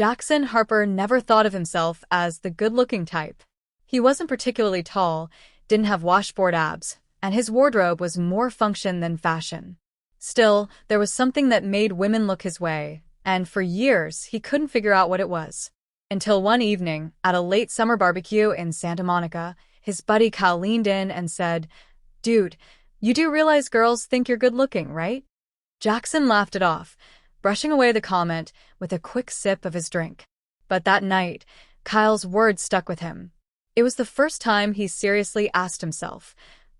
Jackson Harper never thought of himself as the good-looking type. He wasn't particularly tall, didn't have washboard abs, and his wardrobe was more function than fashion. Still, there was something that made women look his way, and for years he couldn't figure out what it was. Until one evening, at a late summer barbecue in Santa Monica, his buddy Kyle leaned in and said, "Dude, you do realize girls think you're good-looking, right?" Jackson laughed it off, brushing away the comment with a quick sip of his drink. But that night, Kyle's words stuck with him. It was the first time he seriously asked himself,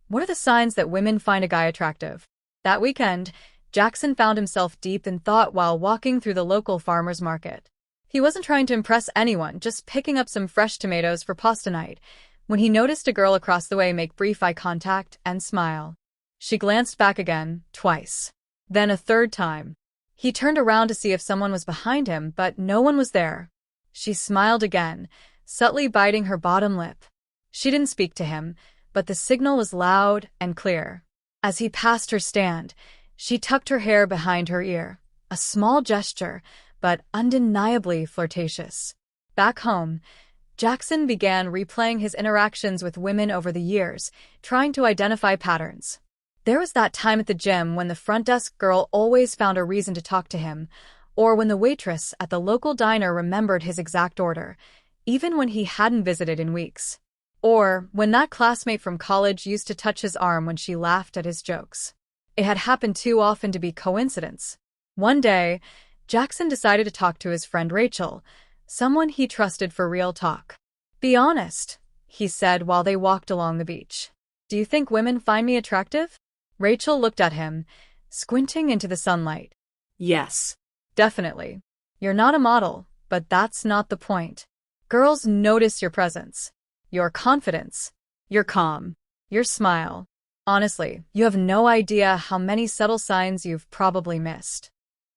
what are the signs that women find a guy attractive? That weekend, Jackson found himself deep in thought while walking through the local farmer's market. He wasn't trying to impress anyone, just picking up some fresh tomatoes for pasta night, when he noticed a girl across the way make brief eye contact and smile. She glanced back again, twice. Then a third time. He turned around to see if someone was behind him, but no one was there. She smiled again, subtly biting her bottom lip. She didn't speak to him, but the signal was loud and clear. As he passed her stand, she tucked her hair behind her ear, a small gesture, but undeniably flirtatious. Back home, Jackson began replaying his interactions with women over the years, trying to identify patterns. There was that time at the gym when the front desk girl always found a reason to talk to him, or when the waitress at the local diner remembered his exact order, even when he hadn't visited in weeks. Or when that classmate from college used to touch his arm when she laughed at his jokes. It had happened too often to be coincidence. One day, Jackson decided to talk to his friend Rachel, someone he trusted for real talk. "Be honest," he said while they walked along the beach. "Do you think women find me attractive?" Rachel looked at him, squinting into the sunlight. Yes. "Definitely. You're not a model, but that's not the point. Girls notice your presence, your confidence, your calm, your smile. Honestly, you have no idea how many subtle signs you've probably missed."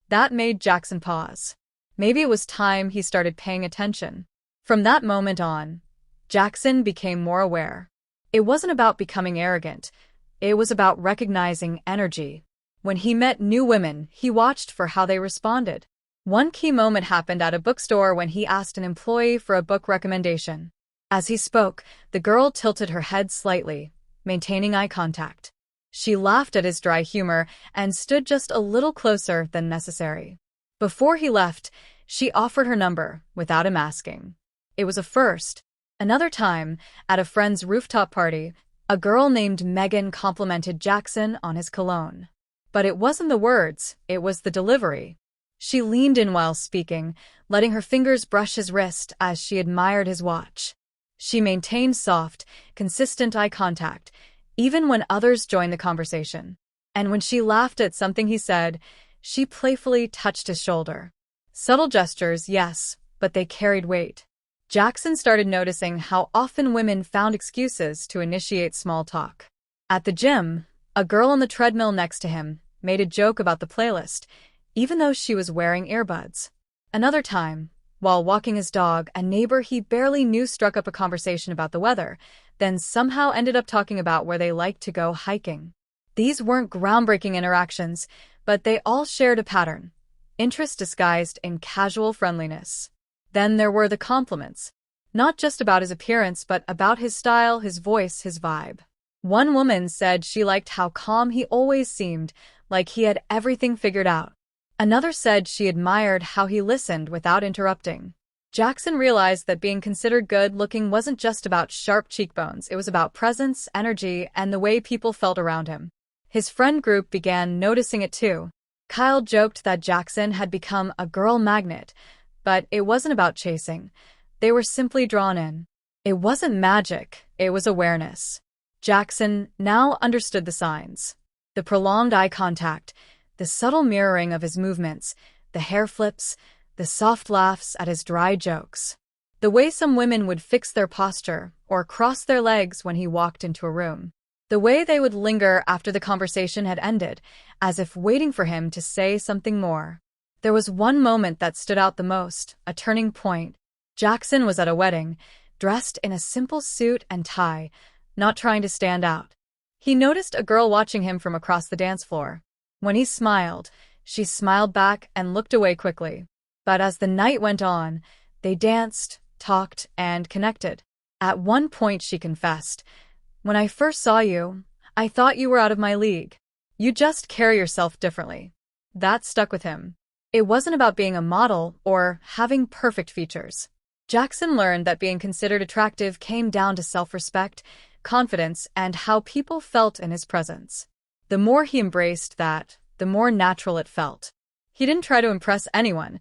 That made Jackson pause. Maybe it was time he started paying attention. From that moment on, Jackson became more aware. It wasn't about becoming arrogant. It was about recognizing energy. When he met new women, he watched for how they responded. One key moment happened at a bookstore when he asked an employee for a book recommendation. As he spoke, the girl tilted her head slightly, maintaining eye contact. She laughed at his dry humor and stood just a little closer than necessary. Before he left, she offered her number without him asking. It was a first. Another time, at a friend's rooftop party, a girl named Megan complimented Jackson on his cologne. But it wasn't the words, it was the delivery. She leaned in while speaking, letting her fingers brush his wrist as she admired his watch. She maintained soft, consistent eye contact, even when others joined the conversation. And when she laughed at something he said, she playfully touched his shoulder. Subtle gestures, yes, but they carried weight. Jackson started noticing how often women found excuses to initiate small talk. At the gym, a girl on the treadmill next to him made a joke about the playlist, even though she was wearing earbuds. Another time, while walking his dog, a neighbor he barely knew struck up a conversation about the weather, then somehow ended up talking about where they liked to go hiking. These weren't groundbreaking interactions, but they all shared a pattern: interest disguised in casual friendliness. Then there were the compliments. Not just about his appearance, but about his style, his voice, his vibe. One woman said she liked how calm he always seemed, like he had everything figured out. Another said she admired how he listened without interrupting. Jackson realized that being considered good-looking wasn't just about sharp cheekbones, it was about presence, energy, and the way people felt around him. His friend group began noticing it too. Kyle joked that Jackson had become a girl magnet, but it wasn't about chasing. They were simply drawn in. It wasn't magic, it was awareness. Jackson now understood the signs. The prolonged eye contact, the subtle mirroring of his movements, the hair flips, the soft laughs at his dry jokes. The way some women would fix their posture or cross their legs when he walked into a room. The way they would linger after the conversation had ended, as if waiting for him to say something more. There was one moment that stood out the most, a turning point. Jackson was at a wedding, dressed in a simple suit and tie, not trying to stand out. He noticed a girl watching him from across the dance floor. When he smiled, she smiled back and looked away quickly. But as the night went on, they danced, talked, and connected. At one point, she confessed, "When I first saw you, I thought you were out of my league. You just carry yourself differently." That stuck with him. It wasn't about being a model or having perfect features. Jackson learned that being considered attractive came down to self-respect, confidence, and how people felt in his presence. The more he embraced that, the more natural it felt. He didn't try to impress anyone.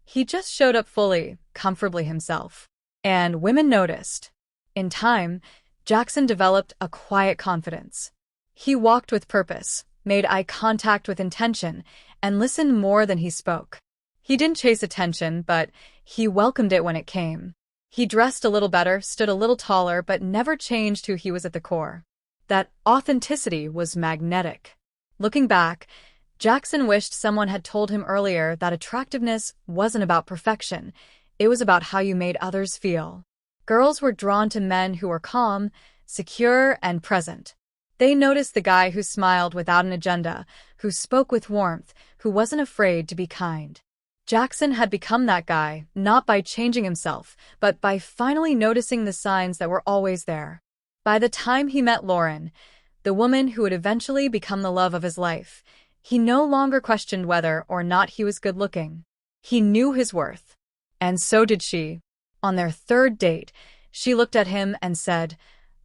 He just showed up fully, comfortably himself. And women noticed. In time, Jackson developed a quiet confidence. He walked with purpose, made eye contact with intention, and listened more than he spoke. He didn't chase attention, but he welcomed it when it came. He dressed a little better, stood a little taller, but never changed who he was at the core. That authenticity was magnetic. Looking back, Jackson wished someone had told him earlier that attractiveness wasn't about perfection. It was about how you made others feel. Girls were drawn to men who were calm, secure, and present. They noticed the guy who smiled without an agenda, who spoke with warmth, who wasn't afraid to be kind. Jackson had become that guy, not by changing himself, but by finally noticing the signs that were always there. By the time he met Lauren, the woman who would eventually become the love of his life, he no longer questioned whether or not he was good-looking. He knew his worth. And so did she. On their third date, she looked at him and said,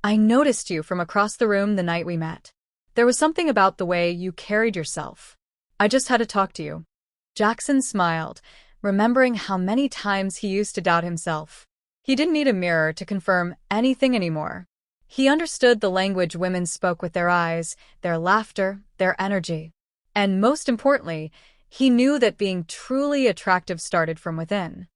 "I noticed you from across the room the night we met. There was something about the way you carried yourself. I just had to talk to you." Jackson smiled, remembering how many times he used to doubt himself. He didn't need a mirror to confirm anything anymore. He understood the language women spoke with their eyes, their laughter, their energy. And most importantly, he knew that being truly attractive started from within.